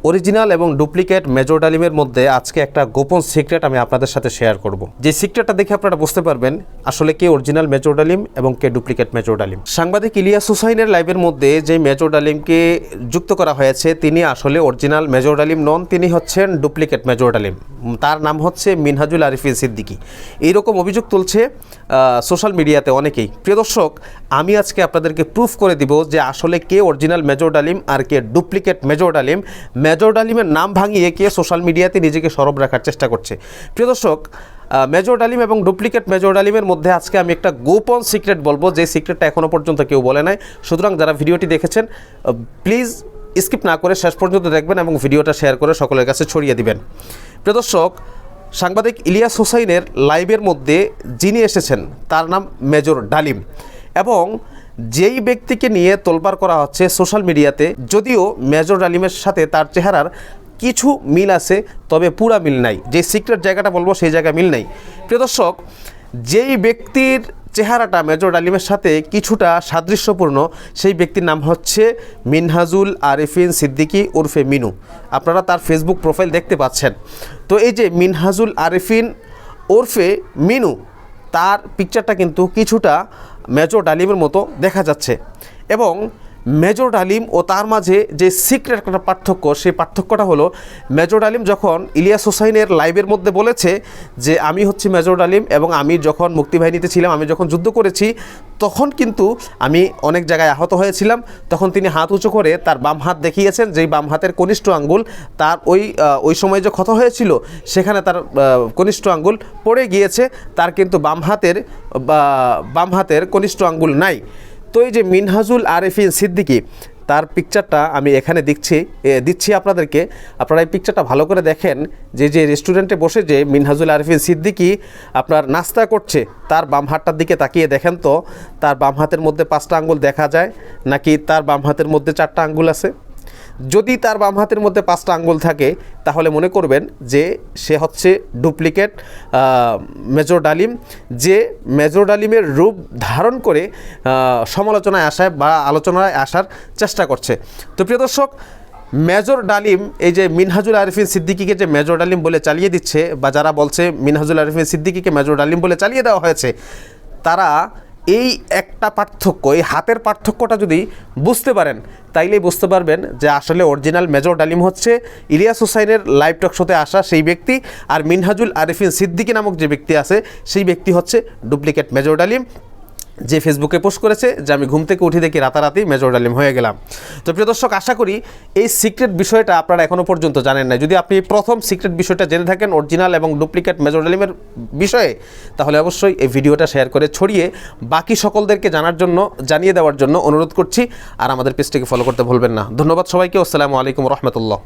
Original এবং duplicate major ডালিমের মধ্যে আজকে একটা গোপন সিক্রেট আমি আপনাদের সাথে শেয়ার করব। যে সিক্রেটটা দেখে আপনারা বুঝতে পারবেন আসলে কে অরিজিনাল মেজর ডালিম এবং কে ডুপ্লিকেট মেজর ডালিম। সাংবাদিক ইলিয়াস হুসাইনের লাইভের মধ্যে যে মেজর ডালিমকে যুক্ত করা হয়েছে তিনি আসলে অরিজিনাল মেজর ডালিম নন, তিনি হচ্ছেন ডুপ্লিকেট মেজর ডালিম। তার নাম হচ্ছে মিনহাজুল আরিফিন সিদ্দিকী। এইরকম অভিযোগ তুলছে সোশ্যাল মিডিয়াতে অনেকেই। প্রিয় দর্শক, আমি আজকে আপনাদেরকে প্রুফ করে দিব যে আসলে কে অরিজিনাল মেজর ডালিম আর কে ডুপ্লিকেট মেজর ডালিম। মেজর ডালিমের নাম ভাঙিয়ে কে সোশ্যাল মিডিয়াতে নিজেকে সরব রাখার চেষ্টা করছে। প্রিয় দর্শক, মেজর ডালিম এবং ডুপ্লিকেট মেজর ডালিমের মধ্যে আজকে আমি একটা গোপন সিক্রেট বলবো, যে সিক্রেটটা এখনও পর্যন্ত কেউ বলে নাই। সুতরাং যারা ভিডিওটি দেখেছেন প্লিজ স্কিপ না করে শেষ পর্যন্ত দেখবেন এবং ভিডিওটা শেয়ার করে সকলের কাছে ছড়িয়ে দিবেন। প্রিয় দর্শক, সাংবাদিক ইলিয়াস হুসাইনের লাইভের মধ্যে যিনি এসেছেন তার নাম মেজর ডালিম, এবং যেই ব্যক্তিকে নিয়ে তোলপাড় করা হচ্ছে সোশ্যাল মিডিয়াতে, যদিও মেজর ডালিমের সাথে তার চেহারার কিছু মিল আছে তবে পুরা মিল নাই। যে সিক্রেট জায়গাটা বলবো সেই জায়গায় মিল নাই। প্রিয় দর্শক, যেই ব্যক্তির চেহারাটা মেজর ডালিমের সাথে কিছুটা সাদৃশ্যপূর্ণ সেই ব্যক্তির নাম হচ্ছে মিনহাজুল আরিফিন সিদ্দিকী উরফে মিনু। আপনারা তার ফেসবুক প্রোফাইল দেখতে পাচ্ছেন। তো এই যে মিনহাজুল আরিফিন উরফে মিনু, তার পিকচারটা কিন্তু কিছুটা মেজর ডালিমের মতো দেখা যাচ্ছে, এবং মেজর ডালিম ও তার মাঝে যে সিক্রেট একটা পার্থক্য, সেই পার্থক্যটা হলো মেজর ডালিম যখন ইলিয়াস হুসাইনের লাইভের মধ্যে বলেছে যে আমি হচ্ছি মেজর ডালিম এবং আমি যখন মুক্তিবাহিনীতে ছিলাম, আমি যখন যুদ্ধ করেছি তখন কিন্তু আমি অনেক জায়গায় আহত হয়েছিলাম, তখন তিনি হাত উঁচু করে তার বাম হাত দেখিয়েছেন, যেই বাম হাতের কনিষ্ঠ আঙ্গুল তার ওই সময় যে ক্ষত হয়েছিল সেখানে তার কনিষ্ঠ আঙ্গুল পড়ে গিয়েছে, তার কিন্তু বাম হাতের কনিষ্ঠ আঙ্গুল নাই। তো এই যে মিনহাজুল আরিফিন সিদ্দিকী, তার পিকচারটা আমি এখানে দিচ্ছি আপনাদেরকে। আপনারা এই পিকচারটা ভালো করে দেখেন। যে রেস্টুরেন্টে বসে যে মিনহাজুল আরিফিন সিদ্দিকী আপনার নাস্তা করছে, তার বাম হাতটার দিকে তাকিয়ে দেখেন তো তার বাম হাতের মধ্যে 5টা আঙ্গুল দেখা যায় নাকি তার বাম হাতের মধ্যে 4টা আঙ্গুল আছে। যদি তার বাম হাতের মধ্যে 5টা আঙ্গুল থাকে তাহলে মনে করবেন যে সে হচ্ছে ডুপ্লিকেট মেজর ডালিম, যে মেজর ডালিমের রূপ ধারণ করে সমালোচনায় আসায় বা আলোচনায় আসার চেষ্টা করছে। তো প্রিয় দর্শক, মেজর ডালিম এই যে মিনহাজুল আরিফিন সিদ্দিকীকে যে মেজর ডালিম বলে চালিয়ে দিচ্ছে, বা যারা বলছে মিনহাজুল আরিফিন সিদ্দিকীকে মেজর ডালিম বলে চালিয়ে দেওয়া হয়েছে, তারা এই একটা পার্থক্য, এই হাতের পার্থক্যটা যদি বুঝতে পারেন তাইলেই বুঝতে পারবেন যে আসলে অরিজিনাল মেজর ডালিম হচ্ছে ইলিয়াস হুসাইনের লাইভ টক শোতে আসা সেই ব্যক্তি, আর মিনহাজুল আরিফিন সিদ্দিকী নামক যে ব্যক্তি আছে সেই ব্যক্তি হচ্ছে ডুপ্লিকেট মেজর ডালিম, যে ফেসবুকে পোস্ট করেছে যে আমি ঘুম থেকে উঠে দেখি রাতারাতি মেজর ডালিম হয়ে গেলাম। তো প্রিয় দর্শক, আশা করি এই সিক্রেট বিষয়টা আপনারা এখনও পর্যন্ত জানেন না। যদি আপনি প্রথম সিক্রেট বিষয়টা জেনে থাকেন অরিজিনাল এবং ডুপ্লিকেট মেজর ডালিমের বিষয়ে, তাহলে অবশ্যই এই ভিডিওটা শেয়ার করে ছড়িয়ে বাকি সকলদেরকে জানিয়ে দেওয়ার জন্য অনুরোধ করছি। আর আমাদের পেজটিকে ফলো করতে ভুলবেন না। ধন্যবাদ সবাইকে। আসসালামু আলাইকুম রহমতুল্লাহ।